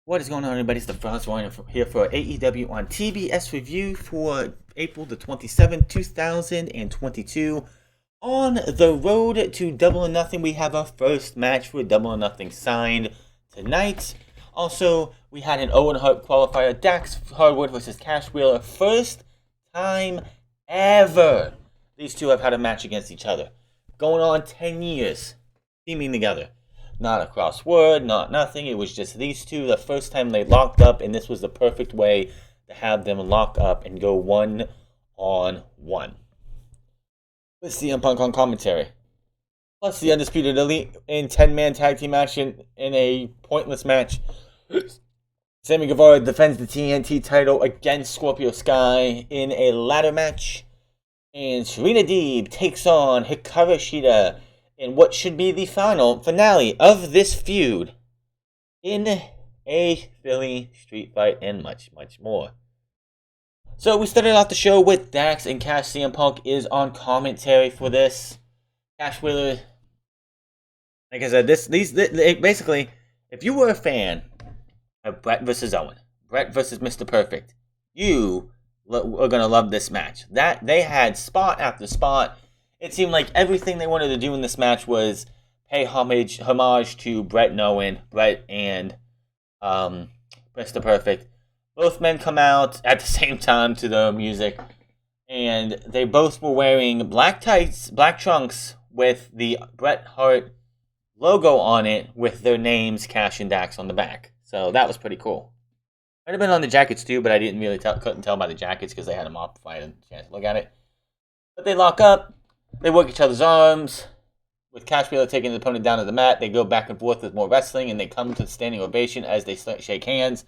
What is going on, everybody? It's the Frost Warrior here for AEW on TBS review for April the 27th, 2022. On the road to Double or Nothing, we have our first match for Double or Nothing signed tonight. Also, we had an Owen Hart qualifier, Dax Harwood versus Cash Wheeler. First time ever these two have had a match against each other. Going on 10 years, teaming together. Not a crossword, not nothing. It was just these two. The first time they locked up, and this was the perfect way to have them lock up and go one-on-one. With CM Punk on commentary. Plus the Undisputed Elite in 10-man tag team action in a pointless match. Sammy Guevara defends the TNT title against Scorpio Sky in a ladder match. And Serena Deeb takes on Hikaru Shida in what should be the finale of this feud in a Philly street fight and much, much more. So we started off the show with Dax and Cash. CM Punk is on commentary for this. Cash Wheeler, like I said, basically, if you were a fan of Brett versus Owen, Brett versus Mr. Perfect, you are going to love this match. That they had spot after spot. It seemed like everything they wanted to do in this match was pay homage to Brett and Owen, Brett and Mr. Perfect. Both men come out at the same time to the music, and they both were wearing black tights, black trunks with the Bret Hart logo on it with their names, Cash and Dax, on the back. So that was pretty cool. Might have been on the jackets too, but I didn't really couldn't tell by the jackets because they had them off before I had a chance to look at it. But they lock up. They work each other's arms. With Cash Wheeler taking the opponent down to the mat, they go back and forth with more wrestling, and they come to the standing ovation as they shake hands.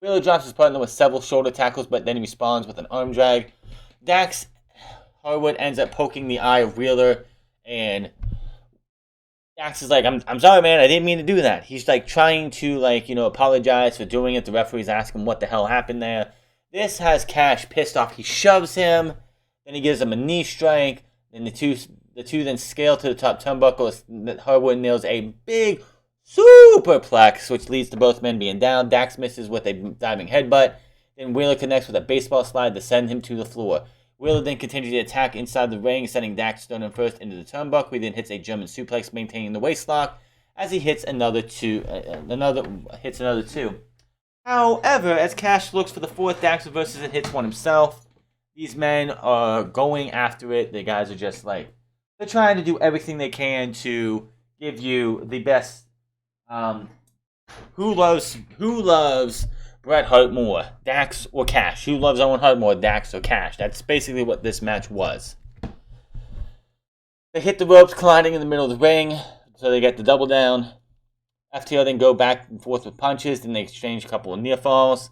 Wheeler drops his partner with several shoulder tackles, but then he responds with an arm drag. Dax Harwood ends up poking the eye of Wheeler, and Dax is like, I'm sorry, man, I didn't mean to do that. He's like trying to apologize for doing it. The referee's asking what the hell happened there. This has Cash pissed off. He shoves him, then he gives him a knee strike. And the two then scale to the top turnbuckle. Harwood nails a big superplex, which leads to both men being down. Dax misses with a diving headbutt. Then Wheeler connects with a baseball slide to send him to the floor. Wheeler then continues to attack inside the ring, sending Dax stone first into the turnbuckle. He then hits a German suplex, maintaining the waistlock as he hits another two. However, as Cash looks for the fourth, Dax reverses and hits one himself. These men are going after it. The guys are just like, they're trying to do everything they can to give you the best. Who loves Bret Hart more, Dax or Cash? Who loves Owen Hart more, Dax or Cash? That's basically what this match was. They hit the ropes, colliding in the middle of the ring, so they get the double down. FTR then go back and forth with punches, then they exchange a couple of near falls.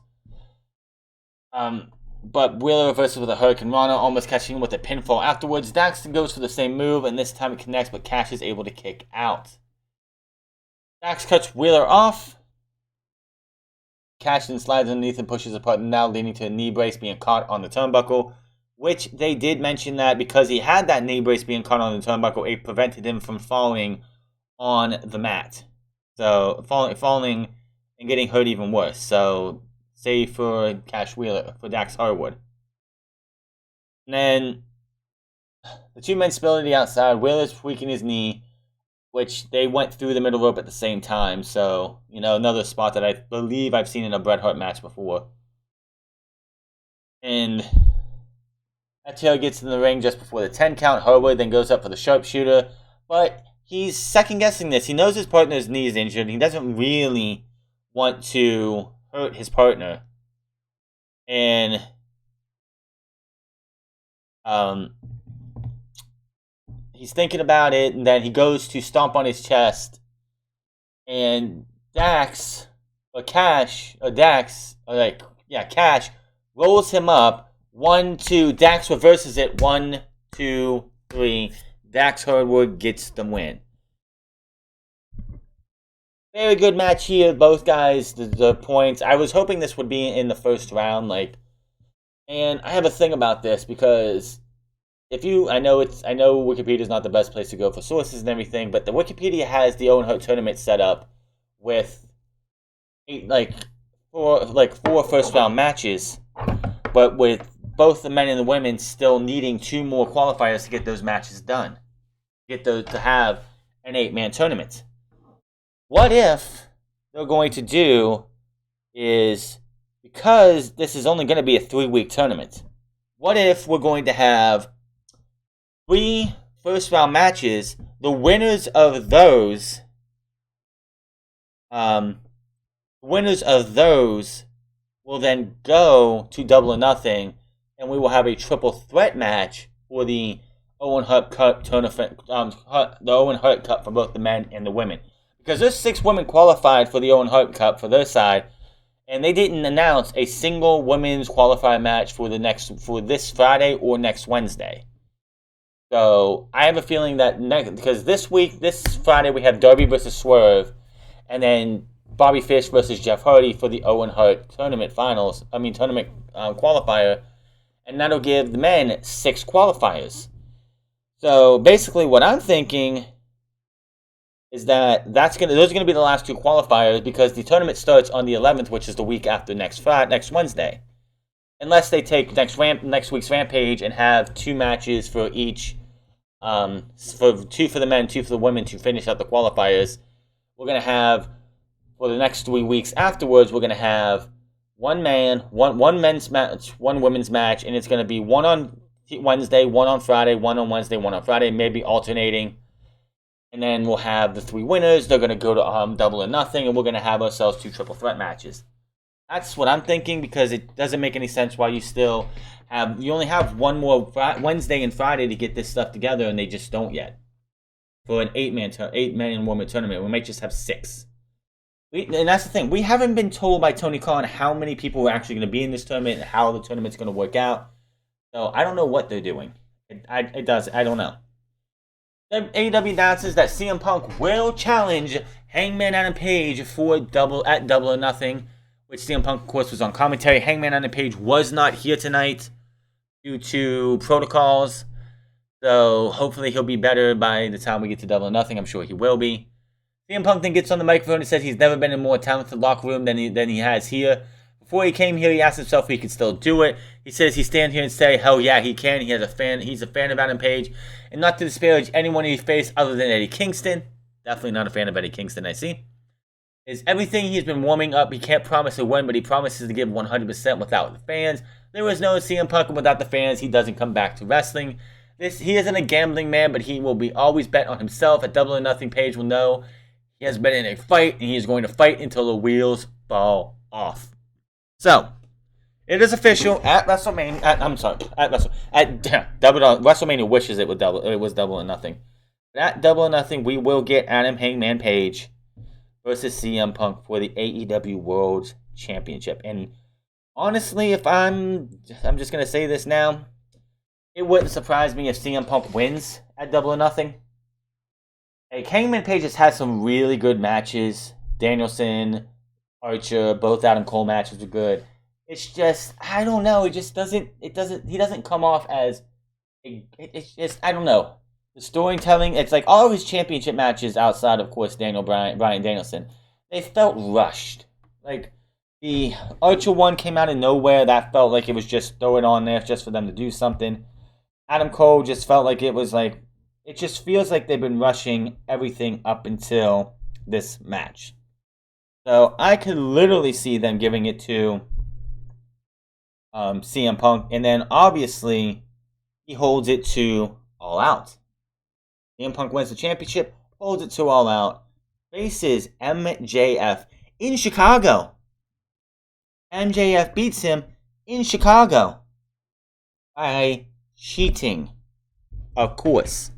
But Wheeler reverses with a Hurricane Rana, almost catching him with a pinfall afterwards. Dax goes for the same move, and this time it connects, but Cash is able to kick out. Dax cuts Wheeler off. Cash then slides underneath and pushes apart, now leading to a knee brace being caught on the turnbuckle, which they did mention that because he had that knee brace being caught on the turnbuckle, it prevented him from falling on the mat. So, falling and getting hurt even worse. So, save for Cash Wheeler, for Dax Harwood. And then, the two men spill to the outside. Wheeler's tweaking his knee, which they went through the middle rope at the same time. So, another spot that I believe I've seen in a Bret Hart match before. And FTR gets in the ring just before the 10 count. Harwood then goes up for the sharpshooter. But he's second-guessing this. He knows his partner's knee is injured. He doesn't really want to hurt his partner. And he's thinking about it, and then he goes to stomp on his chest. And Cash rolls him up. 1, 2, Dax reverses it. 1, 2, 3. Dax Harwood gets the win. Very good match here. Both guys, the points. I was hoping this would be in the first round, and I have a thing about this because I know Wikipedia is not the best place to go for sources and everything, but the Wikipedia has the Owen Hart tournament set up with four first round matches, but with both the men and the women still needing 2 more qualifiers to get those matches done, to have an 8-man tournament. What if they're going to do is, because this is only going to be a 3-week tournament, what if we're going to have 3 first round matches? The winners of those, will then go to Double or Nothing, and we will have a triple threat match for the Owen Hart Cup tournament, the Owen Hart Cup for both the men and the women. Because there's 6 women qualified for the Owen Hart Cup for their side, and they didn't announce a single women's qualified match for this Friday or next Wednesday. So I have a feeling that because this Friday we have Darby versus Swerve, and then Bobby Fish versus Jeff Hardy for the Owen Hart tournament qualifier, and that'll give the men 6 qualifiers. So basically, what I'm thinking is that those are going to be the last 2 qualifiers, because the tournament starts on the 11th, which is the week after next Wednesday. Unless they take next week's Rampage and have 2 matches for each, 2 for the men, 2 for the women to finish out the qualifiers. We're going to have, for the next 3 weeks afterwards, we're going to have one men's match, 1 women's match, and it's going to be 1 on Wednesday, 1 on Friday, 1 on Wednesday, 1 on Friday, maybe alternating. And then we'll have the 3 winners. They're going to go to Double or Nothing, and we're going to have ourselves 2 triple threat matches. That's what I'm thinking, because it doesn't make any sense why you only have 1 more Wednesday and Friday to get this stuff together, and they just don't yet. For an 8-man and woman tournament, we might just have 6. And that's the thing. We haven't been told by Tony Khan how many people are actually going to be in this tournament and how the tournament's going to work out. So I don't know what they're doing. I don't know. AEW announces that CM Punk will challenge Hangman Adam Page for Double or Nothing, which CM Punk, of course, was on commentary. Hangman Adam Page was not here tonight due to protocols, so hopefully he'll be better by the time we get to Double or Nothing. I'm sure he will be. CM Punk then gets on the microphone and says he's never been in a more talented locker room than he has here. Before he came here, he asked himself if he could still do it. He says he stand here and say, hell yeah, he can. He's a fan of Adam Page. And not to disparage anyone he faced other than Eddie Kingston. Definitely not a fan of Eddie Kingston, I see. Is everything he's been warming up. He can't promise a win, but he promises to give 100% without the fans. There was no CM Punk without the fans. He doesn't come back to wrestling. He isn't a gambling man, but he will be always bet on himself. At Double or Nothing, Page will know he has been in a fight, and he is going to fight until the wheels fall off. So, it is official at WrestleMania. WrestleMania wishes it was Double or Nothing. But at Double or Nothing, we will get Adam Hangman Page versus CM Punk for the AEW World Championship. And honestly, if I'm just gonna say this now, it wouldn't surprise me if CM Punk wins at Double or Nothing. Hangman Page has had some really good matches. Danielson, Archer, both Adam Cole matches are good. It's just, I don't know. He doesn't come off as, it's just, I don't know. The storytelling, it's like all of his championship matches outside, of course, Bryan Danielson, they felt rushed. Like, the Archer one came out of nowhere. That felt like it was just throw it on there just for them to do something. Adam Cole just felt like it was like, it just feels like they've been rushing everything up until this match. So I could literally see them giving it to CM Punk, and then obviously he holds it to All Out. CM Punk wins the championship, holds it to All Out, faces MJF in Chicago. MJF beats him in Chicago by cheating, of course.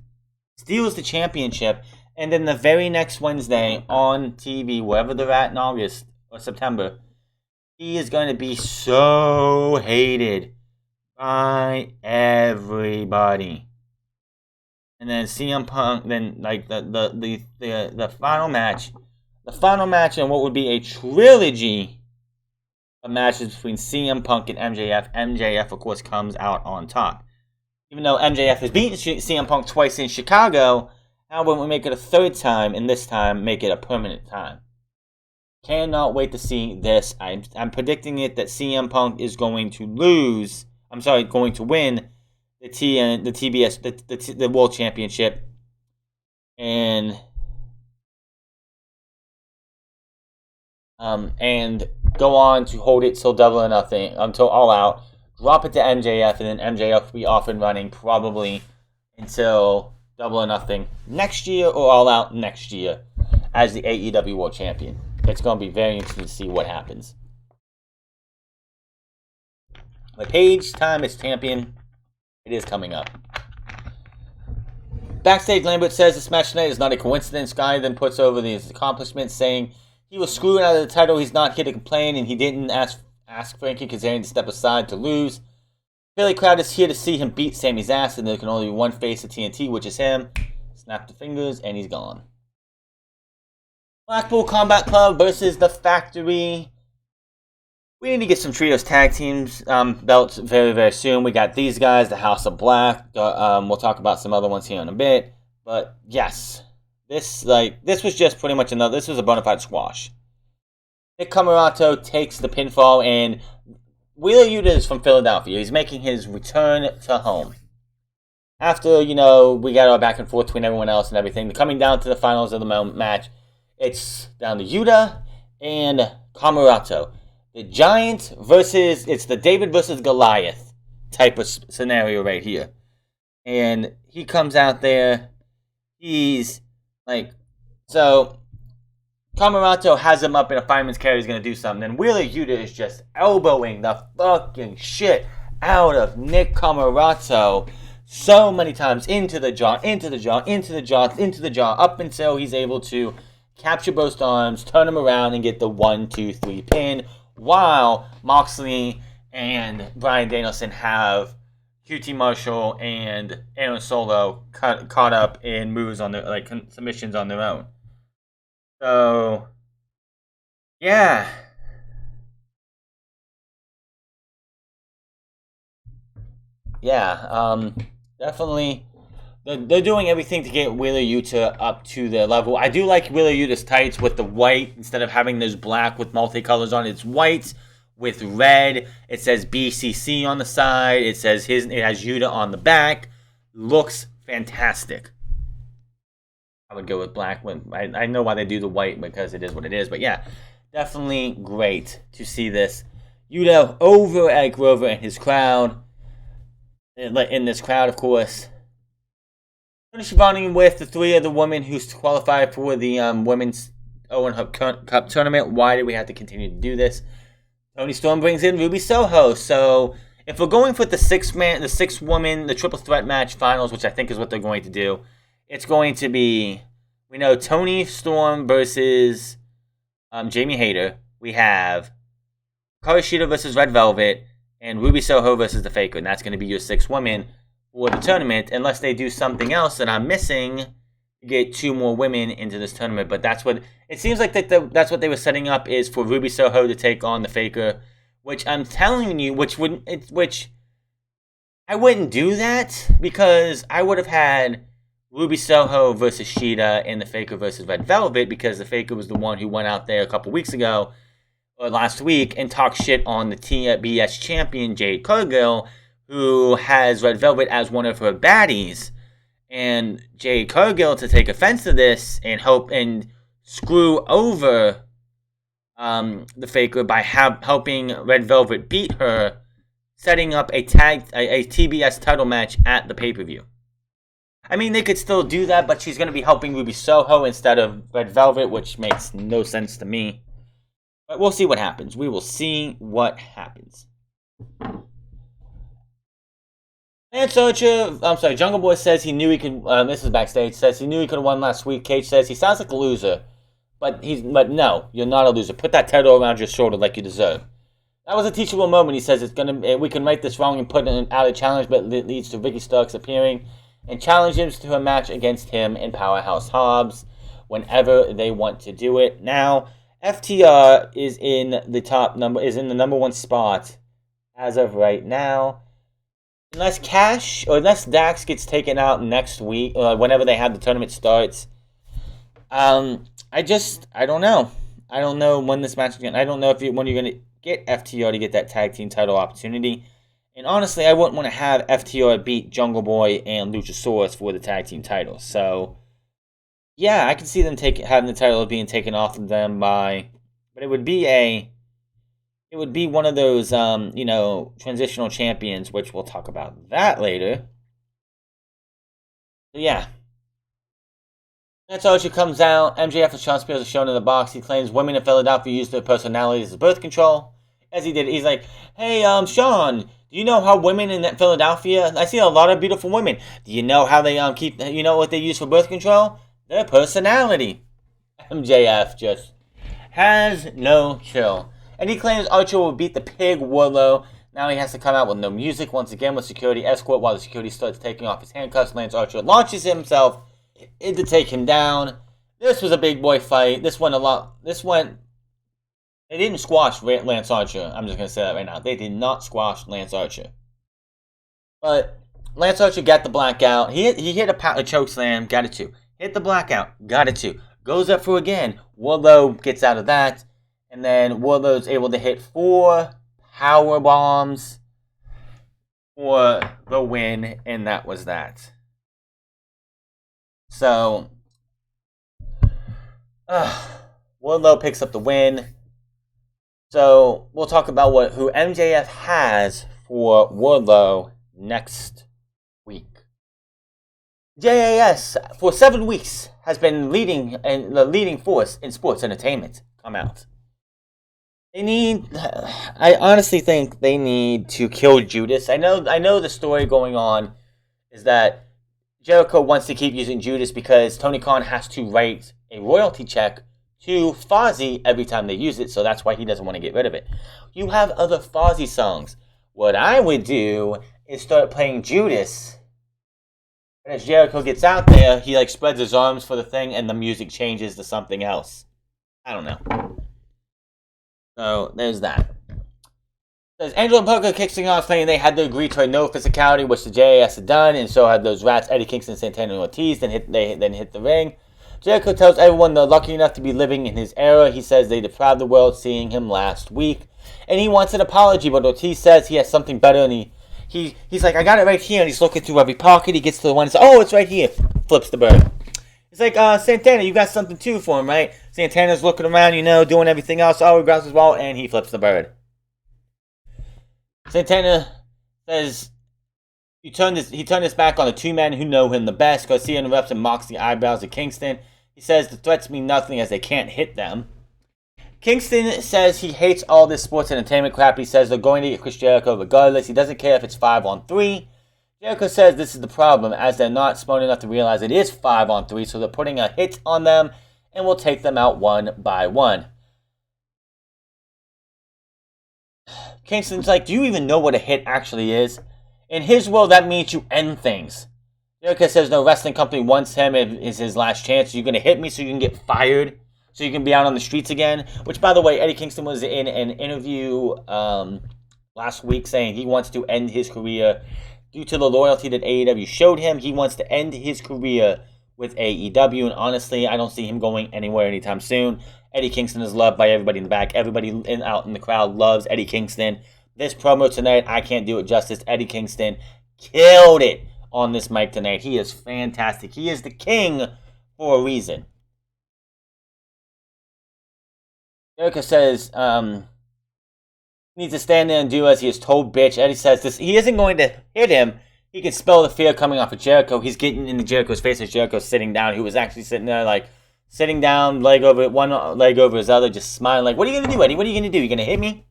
Steals the championship. And then the very next Wednesday on TV, wherever they're at in August or September, he is going to be so hated by everybody. And then CM Punk, then like the final match, and what would be a trilogy of matches between CM Punk and MJF. MJF, of course, comes out on top. Even though MJF has beaten CM Punk twice in Chicago, how about we make it a third time, and this time make it a permanent time? Cannot wait to see this. I'm predicting it that CM Punk is going to lose. I'm sorry, going to win the TBS, the World Championship, and go on to hold it till Double or Nothing, until All Out. Drop it to MJF, and then MJF will be off and running probably until Double or Nothing next year or All Out next year as the AEW World Champion. It's going to be very interesting to see what happens. But Paige time as champion, it is coming up. Backstage, Lambert says this match tonight is not a coincidence. Guy then puts over his accomplishments, saying he was screwed out of the title. He's not here to complain, and he didn't ask Frankie Kazarian to step aside to lose. Philly crowd is here to see him beat Sammy's ass, and there can only be one face of TNT, which is him. Snap the fingers, and he's gone. Blackpool Combat Club versus The Factory. We need to get some trios tag teams belts very, very soon. We got these guys, the House of Black. We'll talk about some other ones here in a bit. But yes, this was just pretty much another. This was a bona fide squash. Nick Camarato takes the pinfall, and Wheeler Yuta is from Philadelphia. He's making his return to home. After, we got our back and forth between everyone else and everything, coming down to the finals of the match, it's down to Yuta and Camarato. The Giant it's the David versus Goliath type of scenario right here. And he comes out there, he's so Camarato has him up in a fireman's carry, he's going to do something. And Wheeler Yuta is just elbowing the fucking shit out of Nick Camarato so many times into the jaw, up until he's able to capture both arms, turn him around, and get the 1-2-3 pin, while Moxley and Bryan Danielson have QT Marshall and Aaron Solo caught up in moves on their submissions on their own. So, yeah. Definitely. They're doing everything to get Wheeler Yuta up to their level. I do like Wheeler Yuta's tights with the white. Instead of having those black with multicolors on, it's white with red. It says BCC on the side. It has Yuta on the back. Looks fantastic. I would go with black. I know why they do the white, because it is what it is. But yeah, definitely great to see this. Yuta over at Grover and his crowd. In this crowd, of course. Tony Schiavone with the three of the women who's qualified for the women's Owen Cup tournament. Why do we have to continue to do this? Tony Storm brings in Ruby Soho. So if we're going for the six woman, the triple threat match finals, which I think is what they're going to do, it's going to be, we know Tony Storm versus Jamie Hayter. We have Hikaru Shida versus Red Velvet, and Ruby Soho versus the Faker. And that's going to be your 6 women for the tournament, unless they do something else that I'm missing to get 2 more women into this tournament. But that's what it seems like that's what they were setting up, is for Ruby Soho to take on the Faker, which I'm telling you, which I wouldn't do that, because I would have had Ruby Soho versus Shida and the Faker versus Red Velvet, because the Faker was the one who went out there a couple weeks ago or last week and talked shit on the TBS champion Jade Cargill, who has Red Velvet as one of her baddies. And Jade Cargill, to take offense to this and hope and screw over the Faker by helping Red Velvet beat her, setting up a TBS title match at the pay-per-view. I mean, they could still do that, but she's going to be helping Ruby Soho instead of Red Velvet, which makes no sense to me. But we'll see what happens. We will see what happens. Jungle Boy says he knew he could, this is backstage, says he knew he could have won last week. Cage says he sounds like a loser, but no, you're not a loser. Put that title around your shoulder like you deserve. That was a teachable moment. He says we can right this wrong and put out a challenge, but it leads to Ricky Starks appearing and challenge him to a match against him and Powerhouse Hobbs whenever they want to do it. Now, FTR is in the number 1 spot as of right now. Unless Dax gets taken out next week, whenever they have the tournament starts. I don't know. I don't know when this match is going to... I don't know when you're going to get FTR to get that tag team title opportunity. And honestly, I wouldn't want to have FTR beat Jungle Boy and Luchasaurus for the tag team titles. So, yeah, I can see them having the title being taken off of them by... But it would be one of those, transitional champions, which we'll talk about that later. So, yeah. That's how she comes out. MJF and Sean Spears are shown in the box. He claims women in Philadelphia use their personalities as birth control. As he did, he's like, hey, Sean, do you know how women in Philadelphia, I see a lot of beautiful women. Do you know how they you know what they use for birth control? Their personality. MJF just has no chill. And he claims Archer will beat the pig Wardlow. Now he has to come out with no music once again with security escort while the security starts taking off his handcuffs. Lance Archer launches himself in to take him down. This was a big boy fight. They didn't squash Lance Archer. I'm just going to say that right now. They did not squash Lance Archer. But Lance Archer got the blackout. He hit a choke slam. Got it too. Hit the blackout. Got it too. Goes up for again. Wardlow gets out of that. And then Wardlow's able to hit 4 power bombs for the win. And that was that. So, Wardlow picks up the win. So, we'll talk about who MJF has for Wardlow next week. JAS, for 7 weeks, has been the leading force in sports entertainment. Come out. I honestly think they need to kill Judas. I know the story going on is that Jericho wants to keep using Judas because Tony Khan has to write a royalty check to Fozzy every time they use it, so that's why he doesn't want to get rid of it. You have other Fozzy songs. What I would do is start playing Judas. And as Jericho gets out there, he spreads his arms for the thing and the music changes to something else. I don't know. So, there's that. Says Angelo and Parker kicks things off, saying they had to agree to a no physicality, which the JAS had done, and so had those rats, Eddie Kingston, Santana, and Ortiz, then hit the ring. Jericho tells everyone they're lucky enough to be living in his era. He says they deprived the world seeing him last week, and he wants an apology, but Ortiz says he has something better, and he's like, I got it right here, and he's looking through every pocket. He gets to the one and says, oh, it's right here. Flips the bird. He's like, Santana, you got something too for him, right? Santana's looking around, doing everything else. Oh, he grabs his wallet, and he flips the bird. Santana says he turned his back on the 2 men who know him the best. Garcia interrupts and mocks the eyebrows of Kingston. He says the threats mean nothing as they can't hit them. Kingston says he hates all this sports entertainment crap. He says they're going to get Chris Jericho regardless. He doesn't care if it's 5-on-3. Jericho says this is the problem, as they're not smart enough to realize it is 5-on-3, so they're putting a hit on them and will take them out one by one. Kingston's like, do you even know what a hit actually is? In his world, that means you end things. Jericho says no wrestling company wants him. It is his last chance. You're going to hit me so you can get fired, so you can be out on the streets again. Which, by the way, Eddie Kingston was in an interview last week saying he wants to end his career due to the loyalty that AEW showed him. He wants to end his career with AEW, and honestly, I don't see him going anywhere anytime soon. Eddie Kingston is loved by everybody in the back. Everybody out in the crowd loves Eddie Kingston. This promo tonight, I can't do it justice. Eddie Kingston killed it on this mic tonight. He is fantastic. He is the king for a reason. Jericho says he needs to stand there and do as he is told, bitch. Eddie says this. He isn't going to hit him. He can spell the fear coming off of Jericho. He's getting into Jericho's face as Jericho's sitting down. He was actually sitting there sitting down, one leg over his other, just smiling like, what are you going to do, Eddie? What are you going to do? You going to hit me?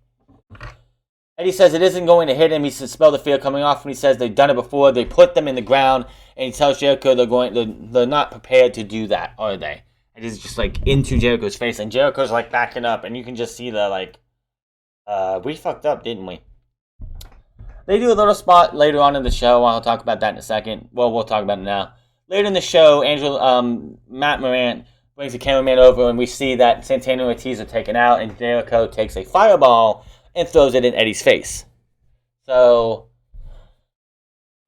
Eddie says it isn't going to hit him. He says spell the fear coming off him. He says they've done it before. They put them in the ground, and he tells Jericho they're not prepared to do that, are they? It is just into Jericho's face, and Jericho's backing up, and you can just see the we fucked up, didn't we? They do a little spot later on in the show. I'll talk about that in a second. Well, we'll talk about it now. Later in the show, Matt Morant brings the cameraman over, and we see that Santana and Ortiz are taken out, and Jericho takes a fireball and throws it in Eddie's face. So,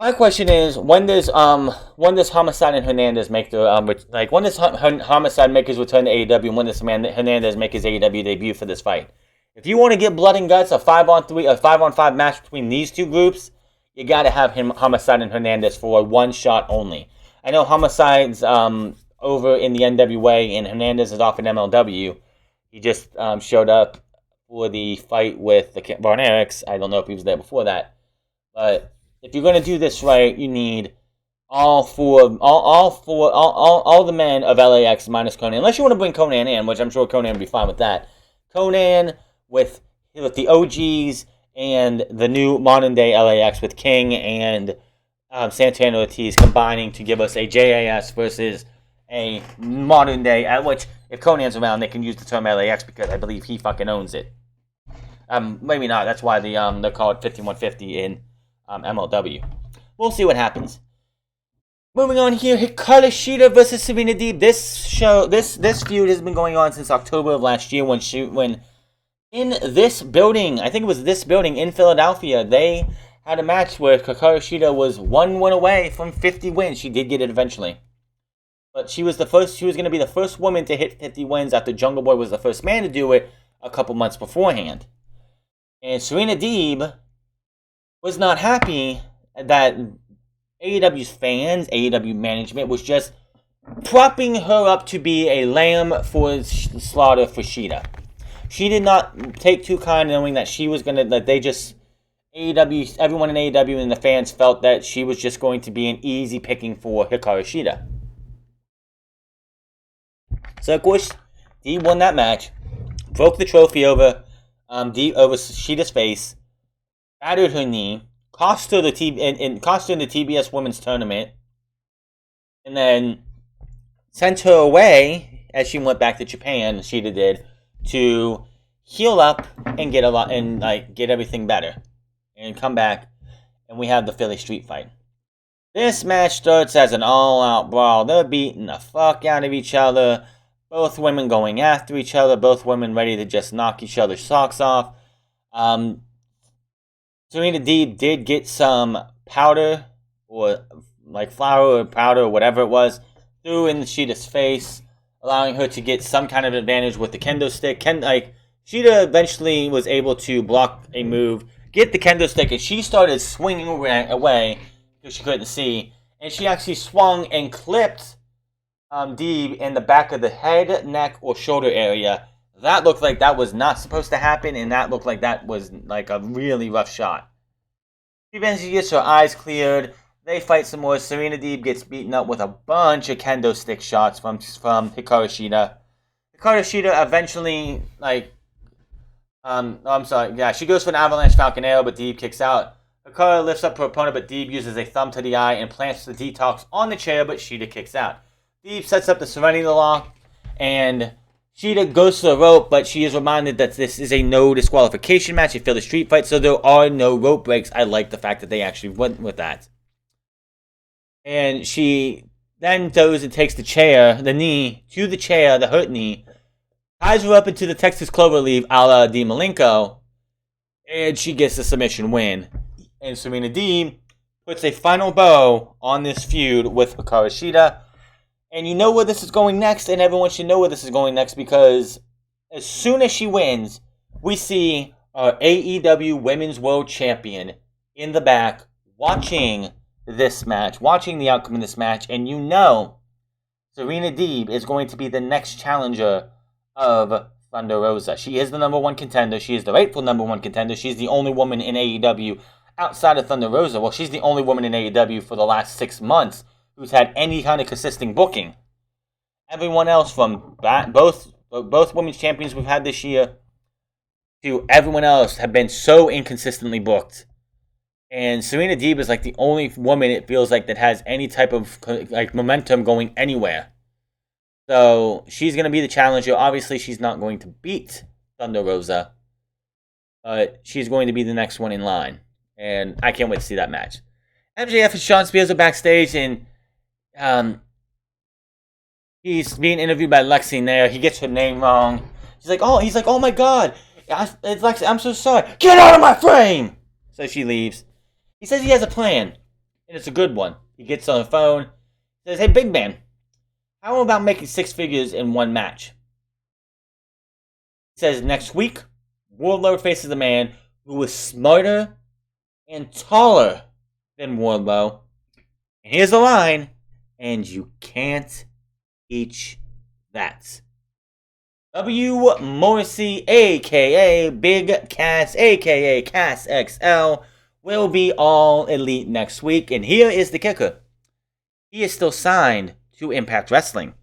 My question is, when does Homicide and Hernandez make the when does Homicide make his return to AEW, and when does Hernandez make his AEW debut for this fight? If you want to get blood and guts, a 5-on-5 match between these two groups, you got to have Homicide and Hernandez for one shot only. I know Homicide's over in the NWA and Hernandez is off in MLW. He just showed up for the fight with the Von Erichs. I don't know if he was there before that, but if you're going to do this right, you need all the men of LAX minus Conan. Unless you want to bring Conan in, which I'm sure Conan would be fine with that. Conan with the OGs and the new modern day LAX with King and Santana Ortiz combining to give us a JAS versus a modern day, at which if Conan's around, they can use the term LAX because I believe he fucking owns it. Maybe not. That's why they call it 5150 in MLW. We'll see what happens. Moving on here, Hikaru Shida versus Serena Deeb. This feud has been going on since October of last year when in this building, I think it was this building in Philadelphia, they had a match where Hikaru Shida was 1 win away from 50 wins. She did get it eventually. But she was going to be the first woman to hit 50 wins after Jungle Boy was the first man to do it a couple months beforehand. And Serena Deeb was not happy that AEW's fans, AEW management, was just propping her up to be a lamb for slaughter for Shida. She did not take too kind, knowing that she was everyone in AEW and the fans felt that she was just going to be an easy picking for Hikaru Shida. So of course, Deeb won that match, broke the trophy over Shida's face, battered her knee, cost her the TBS Women's Tournament, and then sent her away as she went back to Japan. Shida did, to heal up and get everything better, and come back, and we have the Philly Street Fight. This match starts as an all-out brawl. They're beating the fuck out of each other. Both women going after each other. Both women ready to just knock each other's socks off. Serena Deeb did get some powder, or like flour or powder or whatever it was, threw in Shida's face, allowing her to get some kind of advantage with the kendo stick. Shida eventually was able to block a move, get the kendo stick, and she started swinging away because she couldn't see. And she actually swung and clipped Deeb in the back of the head, neck, or shoulder area. That looked like that was not supposed to happen, and that looked like that was like a really rough shot. She eventually gets her eyes cleared. They fight some more. Serena Deeb gets beaten up with a bunch of kendo stick shots from Hikaru Shida. Hikaru Shida eventually, she goes for an avalanche falcon arrow, but Deeb kicks out. Hikaru lifts up her opponent, but Deeb uses a thumb to the eye and plants the detox on the chair, but Shida kicks out. Deeb sets up the Serenity Lock, and Shida goes to the rope, but she is reminded that this is a no disqualification match, a Philly Street Fight, so there are no rope breaks. I like the fact that they actually went with that. And she then goes and takes the knee to the chair, the hurt knee, ties her up into the Texas Cloverleaf a la Dean Malenko, and she gets the submission win. And Serena Deeb puts a final bow on this feud with Hikaru Shida. And you know where this is going next, and everyone should know where this is going next, because as soon as she wins, we see our AEW Women's World Champion in the back watching this match, watching the outcome of this match, and you know Serena Deeb is going to be the next challenger of Thunder Rosa. She is the number one contender. She is the rightful number one contender. She's the only woman in AEW outside of Thunder Rosa. Well, she's the only woman in AEW for the last 6 months who's had any kind of consistent booking. Everyone else, from both women's champions we've had this year to everyone else, have been so inconsistently booked. And Serena Deeb is like the only woman, it feels like, that has any type of like momentum going anywhere. So she's going to be the challenger. Obviously, she's not going to beat Thunder Rosa, but she's going to be the next one in line. And I can't wait to see that match. MJF and Shawn Spears are backstage, and he's being interviewed by Lexi there. He gets her name wrong. He's like, oh my God, it's Lexi. I'm so sorry. Get out of my frame. So she leaves. He says he has a plan, and it's a good one. He gets on the phone, says, "Hey, big man, how about making 6 figures in one match?" He says, "Next week, Wardlow faces a man who is smarter and taller than Wardlow. And here's the line, and you can't teach that." W. Morrissey, a.k.a. Big Cass, a.k.a. Cass XL, will be All Elite next week. And here is the kicker. He is still signed to Impact Wrestling.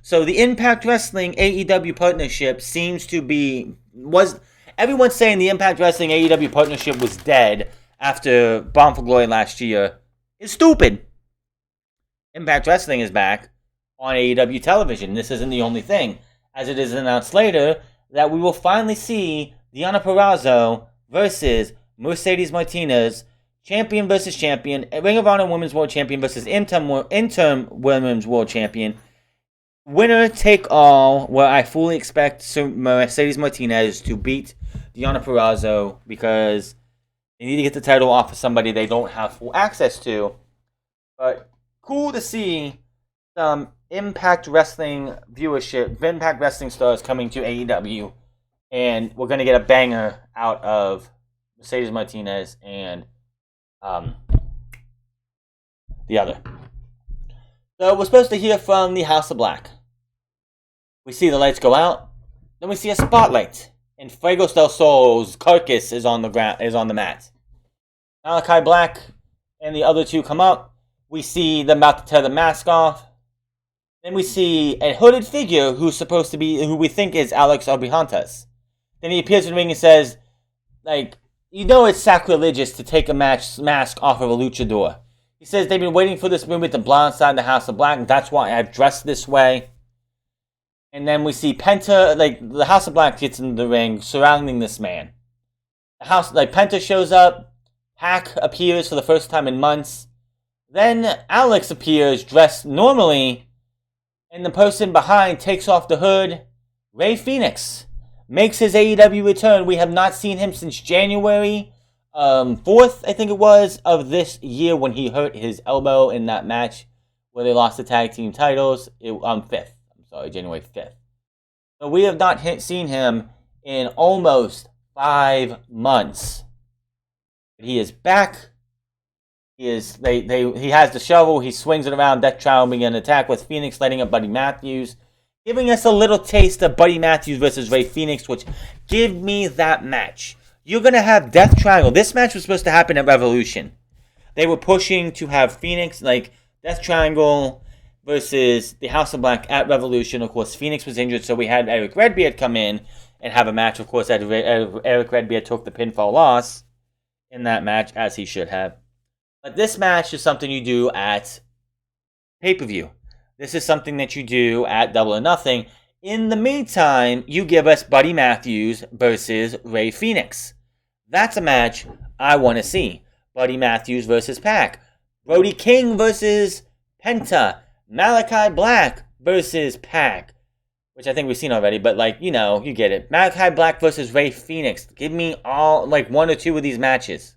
So the Impact Wrestling AEW partnership seems to be... Everyone's saying the Impact Wrestling AEW partnership was dead after Bound for Glory last year. It's stupid. Impact Wrestling is back on AEW television. This isn't the only thing, as it is announced later that we will finally see Deonna Purrazzo versus Mercedes Martinez, champion versus champion, Ring of Honor Women's World Champion versus interim Women's World Champion. Winner take all, where I fully expect Mercedes Martinez to beat Deonna Purrazzo because they need to get the title off of somebody they don't have full access to. But cool to see some Impact Wrestling viewership, Impact Wrestling stars coming to AEW. And we're going to get a banger out of Mercedes Martinez and the other. So we're supposed to hear from the House of Black. We see the lights go out. Then we see a spotlight. And Fuego del Sol's carcass is on the mat. Malachi Black and the other two come up. We see them about to tear the mask off. Then we see a hooded figure who we think is Alex Abrahantes. Then he appears in the ring and says, it's sacrilegious to take a mask off of a luchador. He says they've been waiting for this moment to blindside the House of Black, and that's why I've dressed this way. And then we see Penta, the House of Black gets in the ring, surrounding this man. Penta shows up, Pac appears for the first time in months. Then Alex appears dressed normally, and the person behind takes off the hood. Rey Fenix makes his AEW return. We have not seen him since January 4th, I think it was, of this year when he hurt his elbow in that match where they lost the tag team titles. January 5th. So we have not seen him in almost 5 months. He is back. He has the shovel. He swings it around. Death Triangle begin an attack with Phoenix lighting up Buddy Matthews, giving us a little taste of Buddy Matthews versus Rey Fenix, which give me that match. You're going to have Death Triangle. This match was supposed to happen at Revolution. They were pushing to have Phoenix, Death Triangle versus the House of Black at Revolution. Of course, Phoenix was injured, so we had Eric Redbeard come in and have a match. Of course, Eric Redbeard took the pinfall loss in that match, as he should have. But this match is something you do at pay-per-view. This is something that you do at Double or Nothing. In the meantime, you give us Buddy Matthews versus Rey Fenix. That's a match I want to see. Buddy Matthews versus Pac. Brody King versus Penta. Malachi Black versus Pac. Which I think we've seen already, but you get it. Malachi Black versus Rey Fenix. Give me all, 1 or 2 of these matches.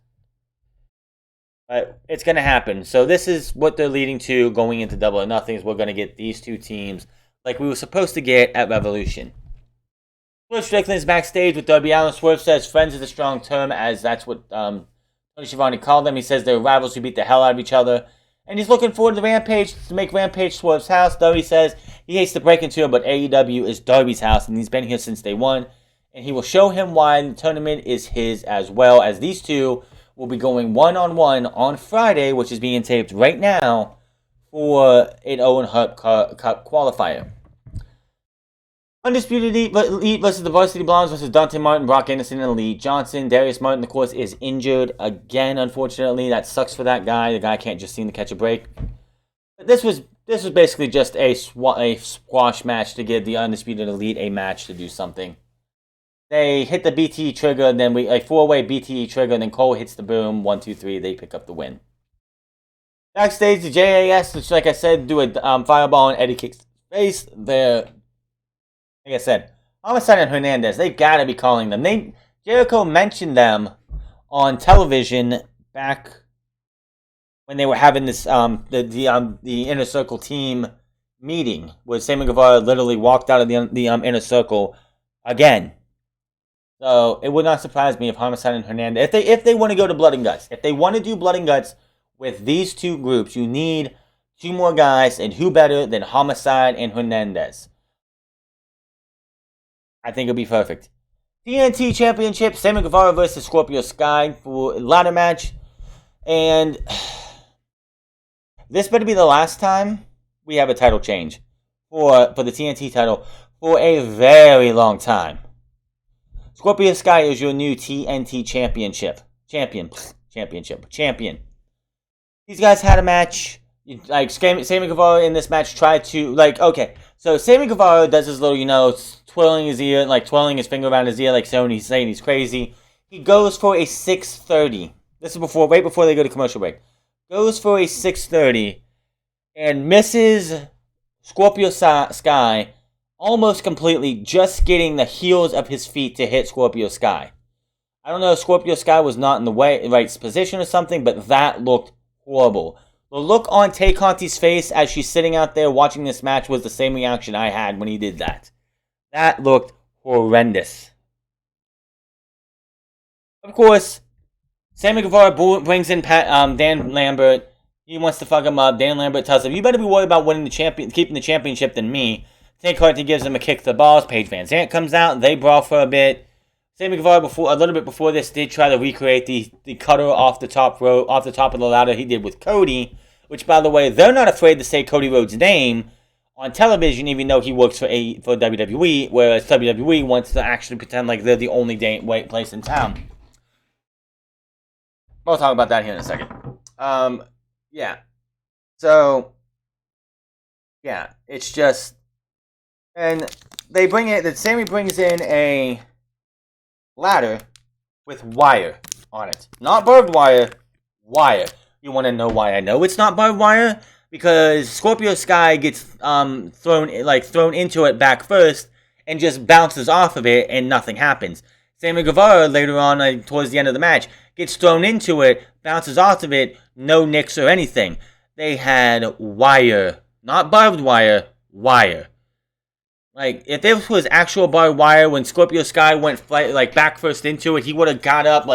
But it's going to happen. So this is what they're leading to going into Double or Nothing. Is we're going to get these two teams like we were supposed to get at Revolution. Swerve Strickland is backstage with Darby Allin. Swerve says friends is a strong term, as that's what Tony Schiavone called them. He says they're rivals who beat the hell out of each other. And he's looking forward to Rampage, to make Rampage Swerve's house. Darby says he hates to break into it, but AEW is Darby's house, and he's been here since day one. And he will show him why the tournament is his as well, as these two will be going one-on-one on Friday, which is being taped right now, for an Owen Hart Cup qualifier. Undisputed Elite versus the Varsity Blondes versus Dante Martin, Brock Anderson, and Lee Johnson. Darius Martin, of course, is injured again, unfortunately. That sucks for that guy. The guy can't just seem to catch a break. But this was basically just a squash match to give the Undisputed Elite a match to do something. They hit the BTE trigger, and then a 4-way BTE trigger, and then Cole hits the boom. 1, 2, 3. They pick up the win. Backstage, the JAS, which, like I said, do a fireball and Eddie kicks his face. Like I said, Homicide and Hernandez, they gotta be calling them. Jericho mentioned them on television back when they were having this the inner circle team meeting, where Sammy Guevara literally walked out of the inner circle again. So it would not surprise me if Homicide and Hernandez, if they want to go to Blood and Guts, if they want to do Blood and Guts with these two groups, you need two more guys, and who better than Homicide and Hernandez? I think it'll be perfect. Tnt Championship, Sammy Guevara versus Scorpio Sky for a ladder match. And this better be the last time we have a title change for the TNT title for a very long time. Scorpio Sky is your new TNT Championship Champion. These guys had a match. Like, Sammy Guevara in this match tried to, like, okay. So Sammy Guevara does his little, twirling his ear, like twirling his finger around his ear, like Sony's saying he's crazy. He goes for a 630. This is right before they go to commercial break. Goes for a 630 and misses Scorpio Sky almost completely, just getting the heels of his feet to hit Scorpio Sky. I don't know if Scorpio Sky was not in the right position or something, but that looked horrible. The look on Tay Conti's face as she's sitting out there watching this match was the same reaction I had when he did that. That looked horrendous. Of course, Sammy Guevara brings in Dan Lambert. He wants to fuck him up. Dan Lambert tells him, "You better be worried about keeping the championship than me." Tay Conti gives him a kick to the balls. Paige Van Zandt comes out. They brawl for a bit. Sammy Guevara, a little bit before this, did try to recreate the cutter off the top of the ladder he did with Cody, which, by the way, they're not afraid to say Cody Rhodes' name on television, even though he works for WWE, whereas WWE wants to actually pretend like they're the only place in town. We'll talk about that here in a second. Yeah. So, yeah, it's just, and Sammy brings in a ladder with wire on it. Not barbed wire, wire. You want to know why I know it's not barbed wire? Because Scorpio Sky gets thrown into it back first and just bounces off of it and nothing happens. Sammy Guevara later on, towards the end of the match, gets thrown into it, bounces off of it, no nicks or anything. They had wire, not barbed wire, wire. Like, if this was actual barbed wire, when Scorpio Sky went back first into it, he would have got up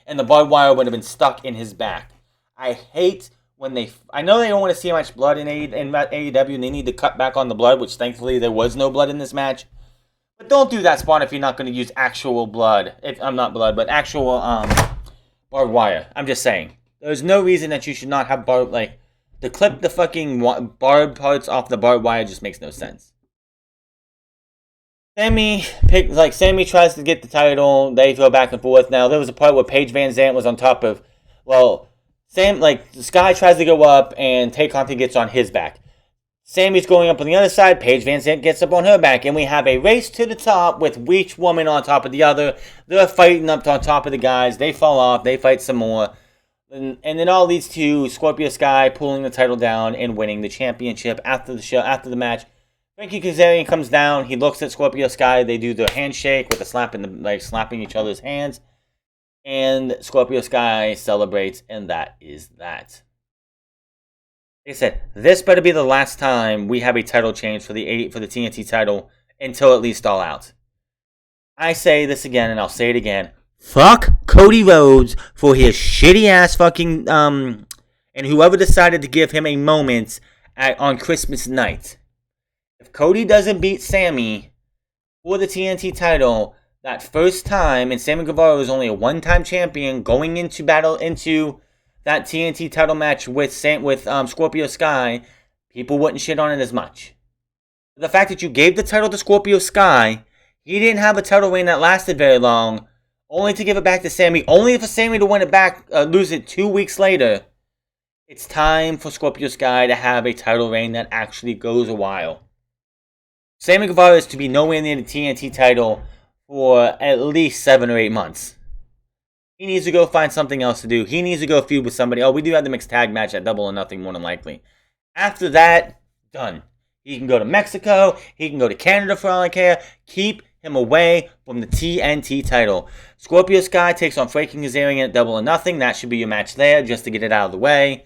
and the barbed wire would have been stuck in his back. I hate when I know they don't want to see much blood in AEW, and they need to cut back on the blood, which thankfully there was no blood in this match. But don't do that spot if you're not going to use actual blood. Actual barbed wire. I'm just saying. There's no reason that you should not have to clip the fucking barbed parts off the barbed wire just makes no sense. Sammy tries to get the title. They go back and forth. Now, there was a part where Paige Van Zandt was on top of, Sky tries to go up and Tay Conti gets on his back. Sammy's going up on the other side. Paige Van Zandt gets up on her back. And we have a race to the top with each woman on top of the other. They're fighting up on top of the guys. They fall off. They fight some more. And it all leads to Scorpio Sky pulling the title down and winning the championship after the match. Frankie Kazarian comes down. He looks at Scorpio Sky. They do their handshake with a slap slapping each other's hands. And Scorpio Sky celebrates, and that is that. Like I said, this better be the last time we have a title change for the TNT title until at least All Out. I say this again, and I'll say it again. Fuck Cody Rhodes for his shitty ass fucking and whoever decided to give him a moment on Christmas night. If Cody doesn't beat Sammy for the TNT title that first time, and Sammy Guevara was only a one-time champion going into that TNT title match with Scorpio Sky, people wouldn't shit on it as much. The fact that you gave the title to Scorpio Sky, he didn't have a title reign that lasted very long, only to give it back to Sammy, only for Sammy to win it back, lose it 2 weeks later. It's time for Scorpio Sky to have a title reign that actually goes a while. Sammy Guevara is to be nowhere near the TNT title for at least 7 or 8 months. He needs to go find something else to do. He needs to go feud with somebody. Oh, we do have the mixed tag match at Double or Nothing, more than likely. After that, done. He can go to Mexico. He can go to Canada for all I care. Keep him away from the TNT title. Scorpio Sky takes on Frankie Kazarian at Double or Nothing. That should be your match there, just to get it out of the way.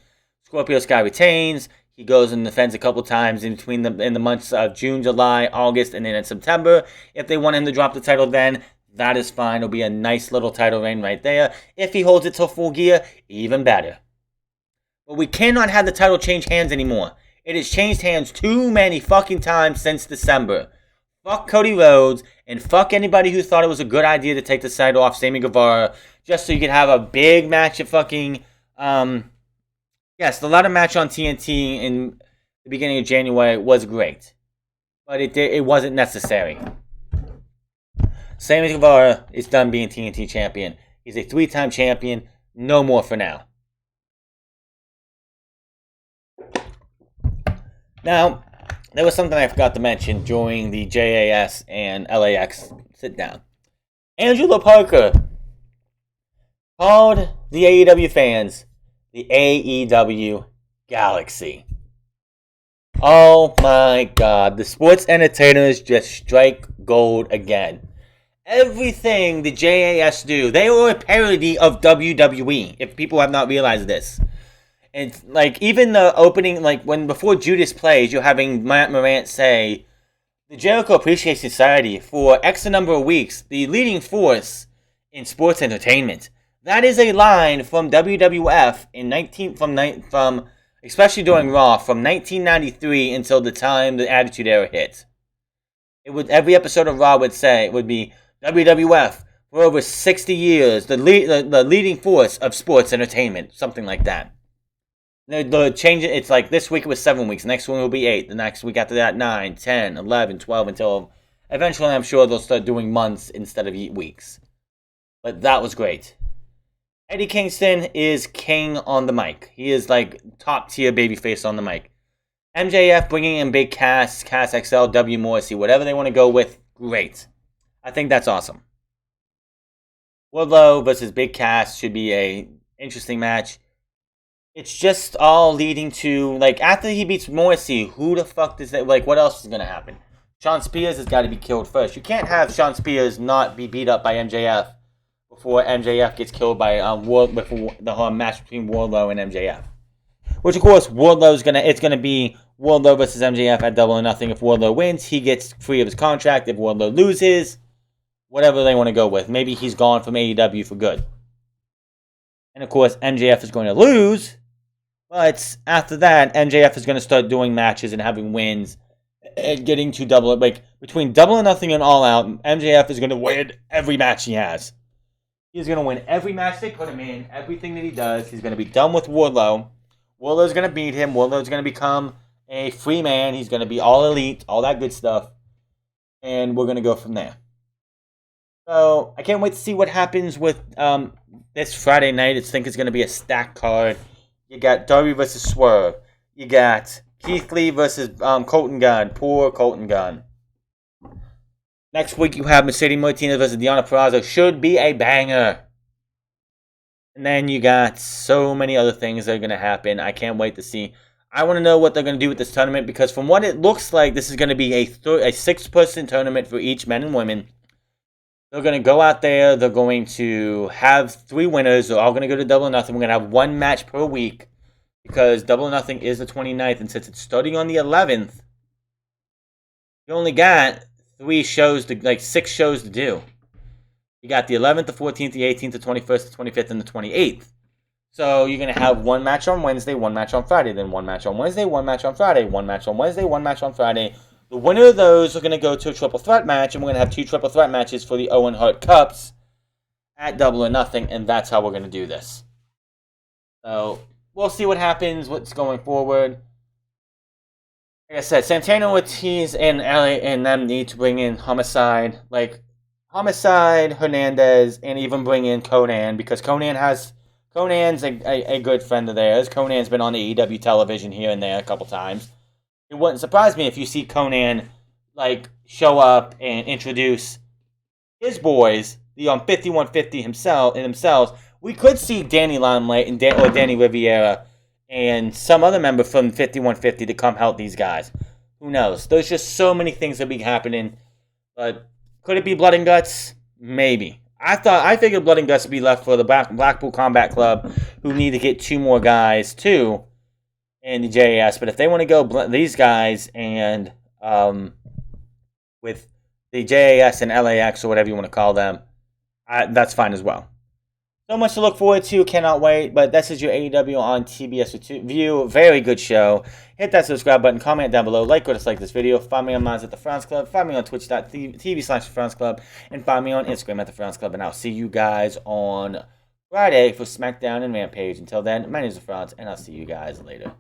Scorpio Sky retains. He goes and defends a couple times in the months of June, July, August, and then in September. If they want him to drop the title then, that is fine. It'll be a nice little title reign right there. If he holds it till full gear, even better. But we cannot have the title change hands anymore. It has changed hands too many fucking times since December. Fuck Cody Rhodes, and fuck anybody who thought it was a good idea to take the title off Sammy Guevara, just so you could have a big match at fucking, yes, the ladder match on TNT in the beginning of January was great. But it wasn't necessary. Sammy Guevara is done being TNT champion. He's a 3-time champion. No more for now. Now, there was something I forgot to mention during the JAS and LAX sit-down. Angelo Parker called the AEW fans the AEW Galaxy. Oh my god, the sports entertainers just strike gold again. Everything the JAS do, they were a parody of WWE, if people have not realized this. And, like, even the opening, like, before Judas plays, you're having Matt Morant say, the Jericho Appreciation Society, for X number of weeks, the leading force in sports entertainment. That is a line from WWF from especially during Raw, from 1993 until the time the Attitude Era hit. Every episode of Raw would be, WWF, for over 60 years, the leading force of sports entertainment, something like that. They'll change it. It's like this week it was 7 weeks. Next one will be 8. The next week after that, 9, 10, 11, 12, until eventually I'm sure they'll start doing months instead of weeks. But that was great. Eddie Kingston is king on the mic. He is like top tier babyface on the mic. MJF bringing in Big Cass, Cass XL, W Morrissey, whatever they want to go with, great. I think that's awesome. Wardlow versus Big Cass should be a interesting match. It's just all leading to, like, after he beats Morrissey, who the fuck does that, like, what else is going to happen? Shawn Spears has got to be killed first. You can't have Shawn Spears not be beat up by MJF before MJF gets killed by the match between Wardlow and MJF. Which, of course, it's going to be Wardlow versus MJF at Double or Nothing. If Wardlow wins, he gets free of his contract. If Wardlow loses, whatever they want to go with. Maybe he's gone from AEW for good. And, of course, MJF is going to lose. But after that, MJF is going to start doing matches and having wins and getting to Double, like, between Double or Nothing and All Out, MJF is going to win every match he has. He's going to win every match they put him in, everything that he does. He's going to be done with Wardlow. Wardlow's going to beat him. Wardlow's going to become a free man. He's going to be all elite, all that good stuff. And we're going to go from there. So, I can't wait to see what happens with this Friday night. I think it's going to be a stacked card. You got Darby versus Swerve. You got Keith Lee versus Colton Gunn. Poor Colton Gunn. Next week you have Mercedes Martinez versus Deonna Purrazzo. Should be a banger. And then you got so many other things that are going to happen. I can't wait to see. I want to know what they're going to do with this tournament, because from what it looks like, this is going to be a 6-person tournament for each men and women. They're going to go out there. They're going to have 3 winners. They're all going to go to Double or Nothing. We're going to have 1 match per week, because Double or Nothing is the 29th. And since it's starting on the 11th, you only got 6 shows to do. You got the 11th, the 14th, the 18th, the 21st, the 25th, and the 28th. So you're going to have 1 match on Wednesday, 1 match on Friday, then 1 match on Wednesday, 1 match on Friday, 1 match on Wednesday, 1 match on Friday. The winner of those are going to go to a triple threat match, and we're going to have 2 triple threat matches for the Owen Hart Cups at Double or Nothing, and that's how we're going to do this. So, we'll see what happens, what's going forward. Like I said, Santana, Ortiz, and LA and them need to bring in Homicide, Hernandez, and even bring in Conan, because Conan's a good friend of theirs. Conan's been on the AEW television here and there a couple times. It wouldn't surprise me if you see Conan, show up and introduce his boys, the 5150 themselves. We could see Danny Limelight or Danny Riviera and some other member from 5150 to come help these guys. Who knows? There's just so many things that be happening. But could it be Blood and Guts? Maybe. I figured Blood and Guts would be left for the Blackpool Combat Club, who need to get 2 more guys too. in the JAS. But if they want to go these guys and with the JAS and LAX or whatever you want to call them, that's fine as well. So much to look forward to. Cannot wait. But this is your AEW on TBS View. Very good show. Hit that subscribe button. Comment down below. Like or dislike this video. Find me on Minds at the France Club. Find me on twitch.tv/France Club. And find me on Instagram at the France Club. And I'll see you guys on Friday for SmackDown and Rampage. Until then, my name is France, and I'll see you guys later.